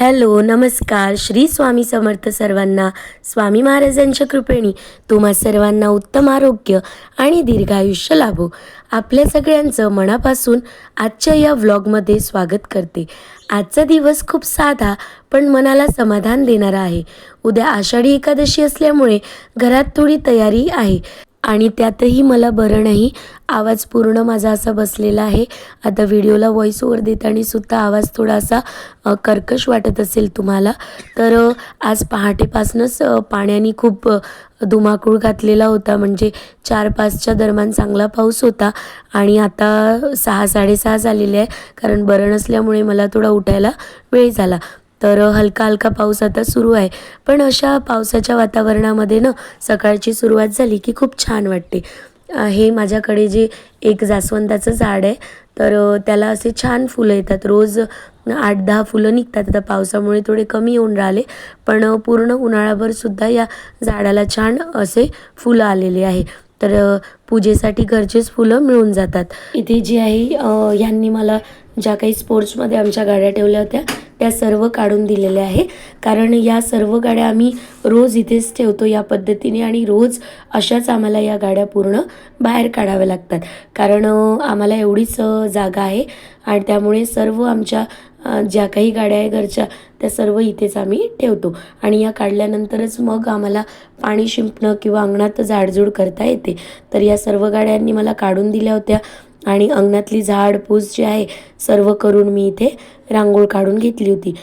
Hello, नमस्कार. श्री स्वामी समर्थ सर्वांना. स्वामी महाराजांच्या कृपेने तुम्हा सर्वांना उत्तम आरोग्य आणि दीर्घायुष्य लाभो. आपल्या सगळ्यांचं मनापासून आजच्या या व्लॉगमध्ये स्वागत करते. आजचा दिवस खूप साधा पण मनाला समाधान देणारा आहे. उद्या आषाढी एकादशी असल्यामुळे घरात थोडी तयारी आहे आणि त्यातही मला बरं नाही. आवाज पूर्ण माझा असा बसलेला आहे. आता व्हिडिओला व्हॉइस ओव्हर देताना सुद्धा आवाज थोडासा कर्कश वाटत असेल तुम्हाला. तर आज पहाटेपासूनच पाण्याने खूप धुमाकूळ घातलेला होता. म्हणजे 4-5च्या दरम्यान चांगला पाऊस होता आणि आता 6-6:30 झालेले आहे. कारण बरं नसल्यामुळे मला थोडा उठायला वेळ झाला. तर हलका हलका पाऊस आता सुरू आहे. पण अशा पावसाच्या वातावरणामध्ये सकाळची सुरुवात झाली की खूप छान वाटते. हे माझ्याकडे जे एक जास्वंदाचं झाड आहे, तर त्याला असे छान फुलं येतात. रोज 8-10 फुलं निघतात. आता पावसामुळे थोडे कमी येऊन राहिले, पण पूर्ण उन्हाळाभर सुद्धा या झाडाला छान असे फुलं आलेले आहे. तर पूजेसाठी घरचेच फुलं मिळून जातात. इथे जे आहे ह्यांनी मला ज्या काही स्पोर्ट्समध्ये आमच्या गाड्या ठेवल्या होत्या त्या सर्व काढून दिलेल्या आहे. कारण या सर्व गाड्या आम्ही रोज इथेच ठेवतो या पद्धतीने आणि रोज अशाच आम्हाला या गाड्या पूर्ण बाहेर काढाव्या लागतात. कारण आम्हाला एवढीच जागा आहे आणि त्यामुळे सर्व आमच्या ज्या काही गाड्या आहे घरच्या त्या सर्व इथेच आम्ही ठेवतो. आणि या काढल्यानंतरच मग आम्हाला पाणी शिंपणं किंवा अंगणात झाडझूड करता येते. तर या सर्व गाड्यांनी मला काढून दिल्या होत्या आणि अंगणातली झाडपूस जी आहे सर्व करून मी इथे रांगोळ काढून घेतली होती.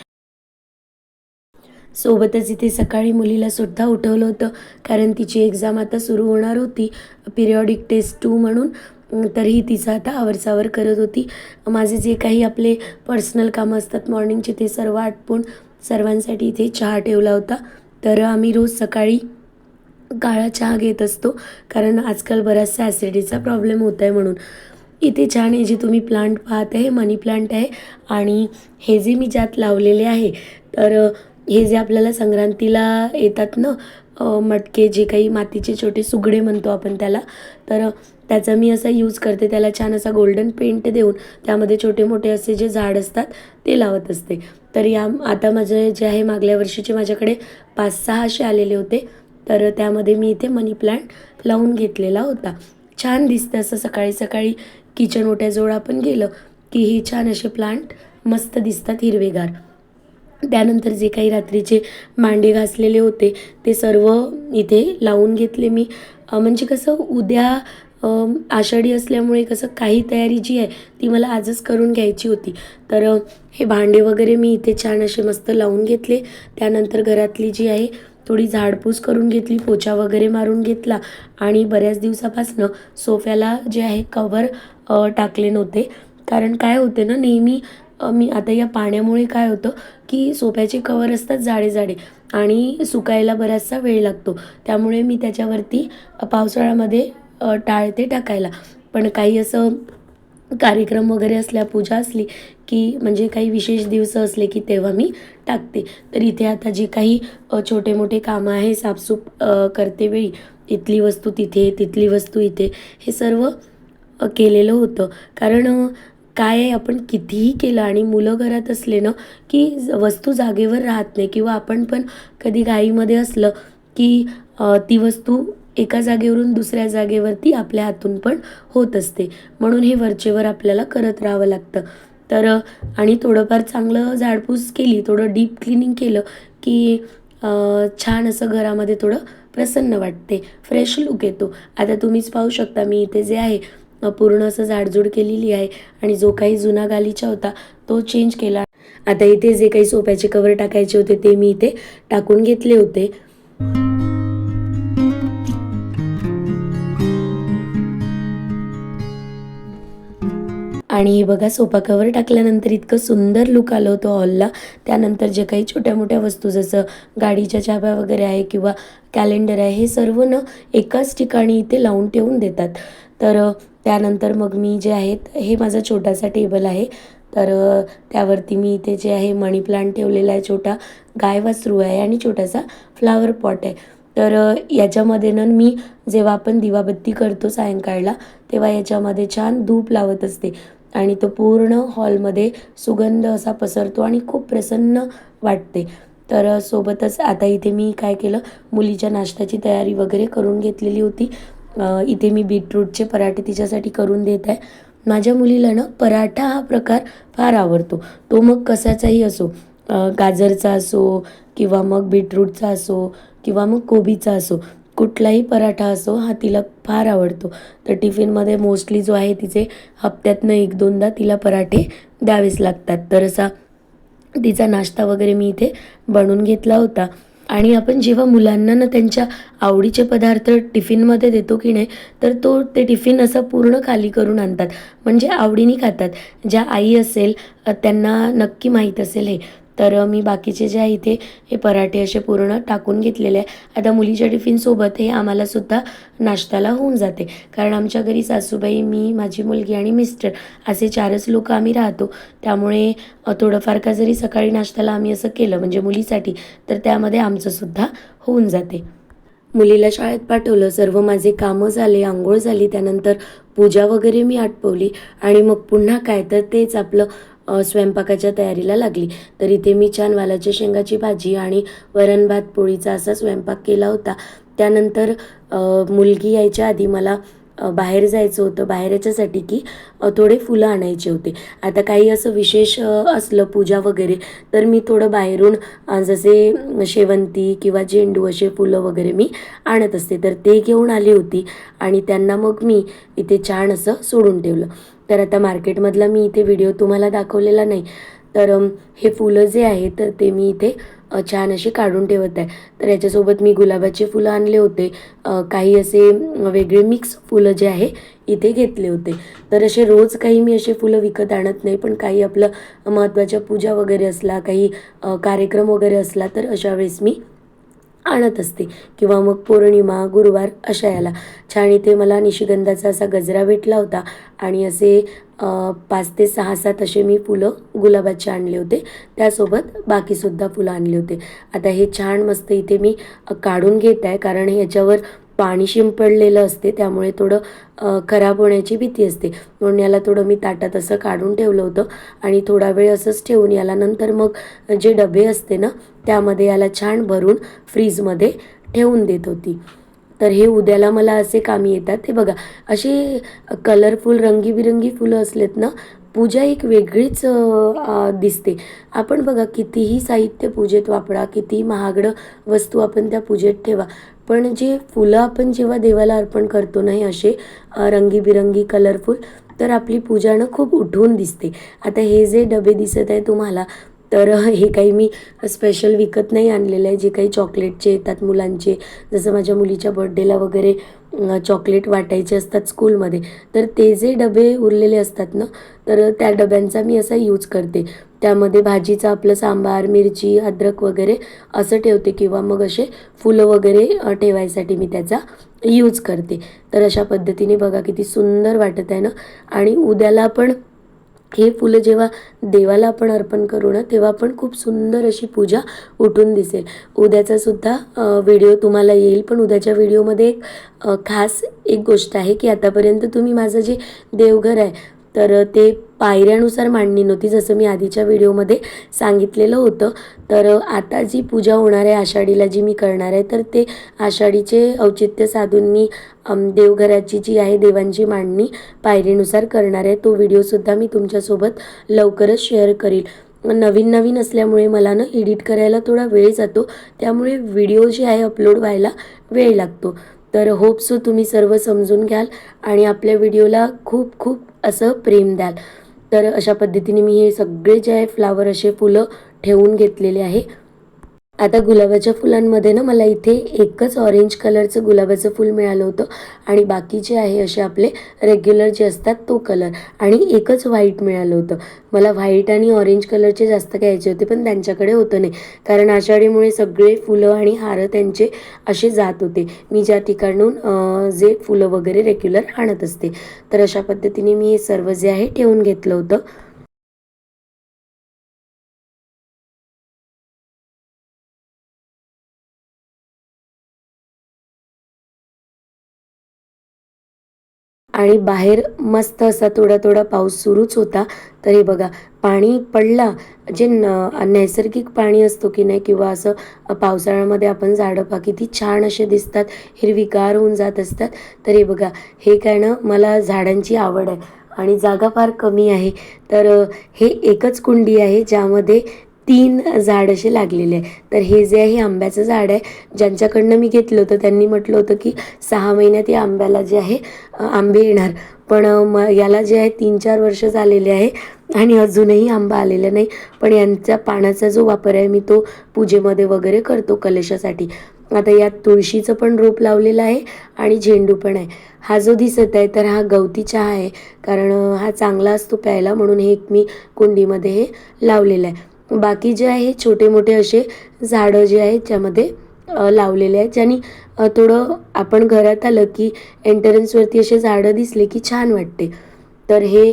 सोबतच इथे सकाळी मुलीला सुद्धा उठवलं होतं, कारण तिची एक्झाम आता सुरू होणार होती, पिरियॉडिक टेस्ट 2 म्हणून. तरीही तिचं आता आवरसावर करत होती. माझे जे काही आपले पर्सनल कामं असतात मॉर्निंगचे ते सर्व आटपून सर्वांसाठी इथे चहा ठेवला होता. तर आम्ही रोज सकाळी काळा चहा घेत असतो, कारण आजकाल बराचसा ॲसिडिटीचा प्रॉब्लेम होत आहे म्हणून. इथे छान हे जे तुम्ही प्लांट पाहत आहे मनी प्लांट आहे आणि हे जे मी ज्यात लावलेले आहे, तर हे जे आपल्याला संक्रांतीला येतात मटके, जे काही मातीचे छोटे सुगडे म्हणतो आपण त्याला, तर त्याचा मी असा यूज करते. त्याला छान असा गोल्डन पेंट देऊन त्यामध्ये छोटे मोठे असे जे झाड असतात ते लावत असते. तर आता माझे जे आहे मागल्या वर्षीचे माझ्याकडे 5-6 असे आलेले होते. तर त्यामध्ये मी इथे मनी प्लांट लावून घेतलेला होता. छान दिसतं असं सकाळी सकाळी किचन ओट्याजवळ आपण गेलं की हे छान असे प्लांट मस्त दिसतात हिरवेगार. त्यानंतर जे काही रात्रीचे मांडे घासलेले होते ते सर्व इथे लावून घेतले मी. म्हणजे कसं उद्या आषाढी असल्यामुळे कसं काही तयारी जी आहे ती मला आजच करून घ्यायची होती. तर हे भांडे वगैरे मी इथे छान असे मस्त लावून घेतले. त्यानंतर घरातली जी आहे थोडी झाडपूस करून घेतली, पोछा वगैरे मारून घेतला आणि बऱ्याच दिवसापासून सोफ्याला जे आहे कवर टाकले नव्हते. कारण काय होते नेहमी मी आता या पाण्यामुळे काय होतं की सोफ्याचे कवर असतात जाडे जाडे आणि सुकायला बराचसा वेळ लागतो. त्यामुळे मी त्याच्यावरती पावसाळ्यामध्ये टाळते टाकायला. पण काही असं कार्यक्रम वगैरे असल्या, पूजा असली की म्हणजे काही विशेष दिवस असले की तेव्हा मी टाकते. तर इथे आता जे काही छोटे मोठे कामं आहे साफसूफ करते वेळी इथली वस्तू तिथे, तिथली वस्तू इथे, हे सर्व केलेलं होतं. कारण काय आहे, आपण कितीही केलं आणि मुलं घरात असले की वस्तू जागेवर राहत नाही, किंवा आपण पण कधी घाईमध्ये असलं की ती वस्तू एका जागेवरून दुसऱ्या जागेवरती आपल्या हातून पण होत असते. म्हणून हे वरचेवर आपल्याला करत राहावं लागतं. तर आणि थोडंफार चांगलं झाडपूस केली, थोडं डीप क्लिनिंग केलं की छान असं घरामध्ये थोडं प्रसन्न वाटते, फ्रेश लुक येतो. आता तुम्हीच पाहू शकता मी इथे जे आहे पूर्ण असं झाडझूड केलेली आहे आणि जो काही जुना गालीचा होता तो चेंज केला. आता इथे जे काही सोफ्याचे कवर टाकायचे होते ते मी इथे टाकून घेतले होते. आणि हे बघा, सोफा कवर टाकल्यानंतर इतकं सुंदर लुक आलं होतं हॉलला. त्यानंतर जे काही छोट्या मोठ्या वस्तू जसं गाडीच्या चाव्या वगैरे आहे किंवा कॅलेंडर आहे, हे सर्व एकाच ठिकाणी इथे लावून ठेवून देतात. तर त्यानंतर मग मी जे आहेत, हे माझा छोटासा टेबल आहे, तर त्यावरती मी इथे जे आहे मनी प्लांट ठेवलेला आहे, छोटा गाय वासरू आहे आणि छोटासा फ्लावर पॉट आहे. तर याच्यामध्ये मी जेव्हा आपण दिवाबत्ती करतो सायंकाळला तेव्हा याच्यामध्ये छान धूप लावत असते आणि तो पूर्ण हॉलमध्ये सुगंध असा पसरतो आणि खूप प्रसन्न वाटते. तर सोबतच आता इथे मी काय केलं, मुलीच्या नाश्त्याची तयारी वगैरे करून घेतलेली होती. इथे मी बीटरूटचे पराठे तिच्यासाठी करून देत आहे. माझ्या मुलीला ना पराठा हा प्रकार फार आवडतो. तो मग कशाचाही असो, गाजरचा असो किंवा मग बीटरूटचा असो किंवा मग कोबीचा असो, कुठलाही पराठा असो हा तिला फार आवडतो. तर टिफिनमध्ये मोस्टली जो आहे तिचे हप्त्यातनं 1-2दा तिला पराठे द्यावेच लागतात. तर असा तिचा नाश्ता वगैरे मी इथे बनवून घेतला होता. आणि आपण जेव्हा मुलांना ना त्यांच्या आवडीचे पदार्थ टिफिनमध्ये देतो की नाही, तर ते टिफिन असं पूर्ण खाली करून आणतात. म्हणजे आवडीने खातात. ज्या आई असेल त्यांना नक्की माहीत असेल हे. तर मी बाकीचे जे आहे इथे हे पराठे असे पूर्ण टाकून घेतलेले आहे. आता मुलीच्या टिफिनसोबत हे आम्हालासुद्धा नाश्त्याला होऊन जाते. कारण आमच्या घरी सासूबाई, मी, माझी मुलगी आणि मिस्टर असे 4च लोकं आम्ही राहतो. त्यामुळे थोडंफार का जरी सकाळी नाश्त्याला आम्ही असं केलं म्हणजे मुलीसाठी, तर त्यामध्ये आमचंसुद्धा होऊन जाते. मुलीला शाळेत पाठवलं, सर्व माझे कामं झाले, अंघोळ झाली, त्यानंतर पूजा वगैरे मी आटपवली आणि मग पुन्हा काय तर तेच आपलं स्वयंपाकाच्या तयारीला लागली. तर इथे मी छान वालाच्या शेंगाची भाजी आणि वरण भात पोळीचा असा स्वयंपाक केला होता. त्यानंतर मुलगी यायच्या आधी मला बाहेर जायचं होतं. बाहेर याच्यासाठी की थोडे फुलं आणायचे होते. आता काही असं विशेष असलं पूजा वगैरे, तर मी थोडं बाहेरून जसे शेवंती किंवा झेंडू असे फुलं वगैरे मी आणत असते. तर ते घेऊन आली होती आणि त्यांना मग मी इथे छान असं सोडून ठेवलं. तर आता मार्केटमधला मी इथे व्हिडिओ तुम्हाला दाखवलेला नाही. तर हे फुलं जे आहे तर ते मी इथे छान अशी काढून ठेवत आहे. तर याच्यासोबत मी गुलाबाचे फुलं आणले होते. काही असे वेगळे मिक्स फुलं जे आहे इथे घेतले होते. तर असे रोज काही मी असे फुलं विकत आणत नाही, पण काही आपलं महत्त्वाच्या पूजा वगैरे असला, काही कार्यक्रम वगैरे असला, तर अशा वेळेस मी आणत असते किंवा मग पौर्णिमा, गुरुवार अशा याला. छान इथे मला निशिगंधाचा असा गजरा भेटला होता आणि असे 5 ते 6-7 असे मी फुलं गुलाबाचे आणले होते. त्यासोबत बाकीसुद्धा फुलं आणले होते. आता हे छान मस्त इथे मी काढून घेत आहे, कारण ह्याच्यावर पाणी शिंपडलेलं असते, त्यामुळे थोडं खराब होण्याची भीती असते. म्हणून याला थोडं मी ताटात असं काढून ठेवलं होतं आणि थोडा वेळ असंच ठेवून याला नंतर मग जे डबे असते ना, त्यामध्ये याला छान भरून फ्रीजमध्ये ठेवून देत होती. तर हे उद्याला मला असे कामी येतात. हे बघा, असे कलरफुल रंगीबिरंगी फुलं असलेत ना, पूजा एक वेगळीच दिसते. आपण बघा कितीही साहित्य पूजेत वापरा, कितीही महागडं वस्तू आपण त्या पूजेत ठेवा, पण जे फुलं आपण जेव्हा देवाला अर्पण करतो ना, हे असे रंगीबिरंगी कलरफुल, तर आपली पूजा ना खूप उठून दिसते. आता हे जे डबे दिसत आहे तुम्हाला, तर हे काही मी स्पेशल विकत नाही आणलेलं आहे. जे काही चॉकलेटचे येतात मुलांचे, जसं माझ्या मुलीच्या बर्थडेला वगैरे चॉकलेट वाटायचे असतात स्कूलमध्ये, तर ते जे डबे उरलेले असतात ना, तर त्या डब्यांचा मी असा यूज करते. त्यामध्ये भाजीचं आपलं सांबार, मिरची, अद्रक वगैरे असं ठेवते किंवा मग असे फुलं वगैरे ठेवायसाठी मी त्याचा यूज करते. तर अशा पद्धतीने बघा किती सुंदर वाटत आहे ना. आणि उद्याला पण हे फुलं जेव्हा देवाला आपण अर्पण करू ना, तेव्हा पण खूप सुंदर अशी पूजा उठून दिसेल. उद्याचा सुद्धा व्हिडिओ तुम्हाला येईल, पण उद्याच्या व्हिडिओमध्ये एक खास एक गोष्ट आहे की आतापर्यंत तुम्ही माझं जे देवघर आहे, तर ते पायऱ्यानुसार मांडणी नव्हती, जसं मी आधीच्या व्हिडिओमध्ये सांगितलेलं होतं. तर आता जी पूजा होणार आहे आषाढीला, जी मी करणार आहे, तर ते आषाढीचे औचित्य साधून मी देवघराची जी आहे देवांची मांडणी पायरीनुसार करणार आहे. तो व्हिडिओसुद्धा मी तुमच्यासोबत लवकरच शेअर करील. नवीन नवीन असल्यामुळे मला ना एडिट करायला थोडा वेळ जातो, त्यामुळे व्हिडिओ जे आहे अपलोड व्हायला वेळ लागतो. तर होप सो तुम्ही सर्व समजून घ्याल आणि आपल्या व्हिडिओला खूप खूप असं प्रेम द्याल. तर अशा पद्धतीने मी हे सगळे जे आहे फ्लावर असे फुलं ठेवून घेतलेले आहे. आता गुलाबाच्या फुलांमध्ये ना मला इथे एकच ऑरेंज कलरचं गुलाबाचं फूल मिळालं होतं आणि बाकी जे आहे असे आपले रेग्युलर जे असतात तो कलर, आणि एकच व्हाईट मिळालं होतं. मला व्हाईट आणि ऑरेंज कलरचे जास्त घ्यायचे होते, पण त्यांच्याकडे होतं नाही, कारण आषाढीमुळे सगळे फुलं आणि हार त्यांचे असे जात होते मी ज्या ठिकाणून जे फुलं वगैरे रेग्युलर आणत असते. तर अशा पद्धतीने मी हे सर्व जे आहे ठेवून घेतलं होतं. आणि बाहेर मस्त असा थोडा थोडा पाऊस सुरूच होता. तर हे बघा पाणी पडला, जे नैसर्गिक पाणी असतो की नाही, किंवा असं पावसाळ्यामध्ये आपण झाडं पहा किती छान असे दिसतात, हिरवीगार होऊन जात असतात. तर हे बघा हे काय ना, मला झाडांची आवड आहे आणि जागा फार कमी आहे. तर हे एकच कुंडी आहे ज्यामध्ये 3 झाड असे लागलेले आहे. तर हे जे आहे हे आंब्याचं झाड आहे. ज्यांच्याकडनं मी घेतलं होतं त्यांनी म्हटलं होतं की 6 महिन्यात या आंब्याला जे आहे आंबे येणार. पण याला जे आहे 3-4 वर्ष झालेले आहे आणि अजूनही आंबा आलेला नाही. पण यांच्या पानाचा जो वापर आहे मी तो पूजेमध्ये वगैरे करतो कलशासाठी. आता यात तुळशीचं पण रोप लावलेलं आहे आणि झेंडू पण आहे. हा जो दिसत आहे तर हा गवती चहा आहे, कारण हा चांगला असतो प्यायला, म्हणून हे एक मी कुंडीमध्ये हे लावलेलं आहे. बाकी जे आहे छोटे मोठे असे झाडं जे आहेत ज्यामध्ये लावलेले आहेत, ज्यांनी थोडं आपण घरात आलं की एंट्रन्सवरती असे झाडं दिसले की छान वाटते. तर हे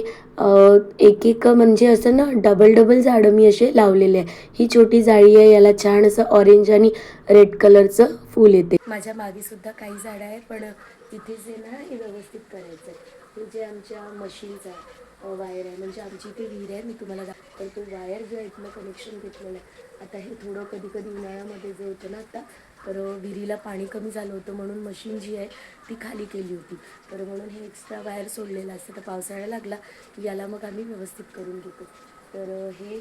एक एक म्हणजे असं ना डबल डबल झाडं मी असे लावलेले आहे. ही छोटी जाळी आहे, याला छान असं ऑरेंज आणि रेड कलरचं फूल येते. माझ्या मागे सुद्धा काही झाडं आहे, पण इथे जे ना हे व्यवस्थित करायचं आहे. हे जे आमच्या मशीनचं आहे, वायर आहे, म्हणजे आमची इथे विहीर आहे, मी तुम्हाला तर तो वायर जो आहे इथलं कनेक्शन घेतलेलं आहे. आता हे थोडं कधी कधी उन्हाळ्यामध्ये जे होतं ना, आता तर विहिरीला पाणी कमी झालं होतं म्हणून मशीन जी आहे ती खाली केली होती. तर म्हणून हे एक्स्ट्रा वायर सोडलेलं असतं. तर पावसाळा लागला की याला मग आम्ही व्यवस्थित करून घेतो. तर हे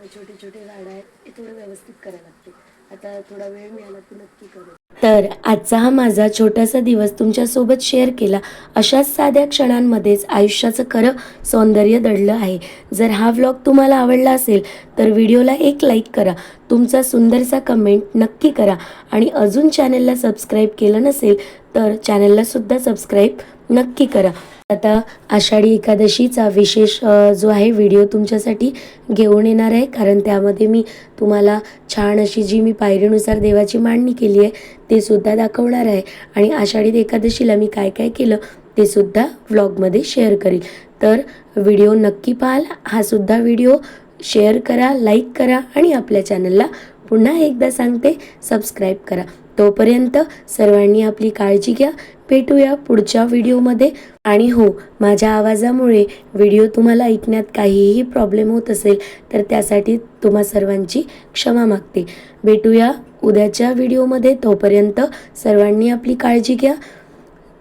छोटे छोटे झाडं आहेत, हे थोडं व्यवस्थित करायला लागते. आता थोडा वेळ मिळाला की नक्की करू. तर आजचा हा माझा छोटासा दिवस तुमच्यासोबत शेअर केला. अशाच साध्या क्षणांमध्येच आयुष्याचं खरं सौंदर्य दडलं आहे. जर हा व्लॉग तुम्हाला आवडला असेल तर व्हिडिओला एक लाईक करा, तुमचा सुंदरसा कमेंट नक्की करा आणि अजून चॅनलला सबस्क्राईब केलं नसेल तर चॅनलला सुद्धा सबस्क्राईब नक्की करा. आता आषाढी एकादशीचा विशेष जो आहे व्हिडिओ तुमच्यासाठी घेऊन येणार आहे, कारण त्यामध्ये मी तुम्हाला छान अशी जी मी पायरीनुसार देवाची मांडणी केली आहे ते सुद्धा दाखवणार आहे आणि आषाढी एकादशीला मी काय काय केलं ते सुद्धा व्लॉगमध्ये शेअर करील. तर व्हिडिओ नक्की पाहाल. हा सुद्धा व्हिडिओ शेअर करा, लाईक करा आणि आपल्या चॅनलला पुन्हा एकदा सांगते सबस्क्राईब करा. तोपर्यंत सर्वांनी आपली काळजी घ्या. भेटूया पुढच्या व्हिडिओमध्ये. आणि हो, माझ्या आवाजामुळे व्हिडिओ तुम्हाला ऐकण्यात काहीही प्रॉब्लेम होत असेल तर त्यासाठी तुम्हा सर्वांची क्षमा मागते. भेटूया उद्याच्या व्हिडिओमध्ये. तोपर्यंत सर्वांनी आपली काळजी घ्या.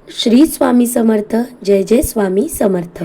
श्री स्वामी समर्थ. जय जय स्वामी समर्थ.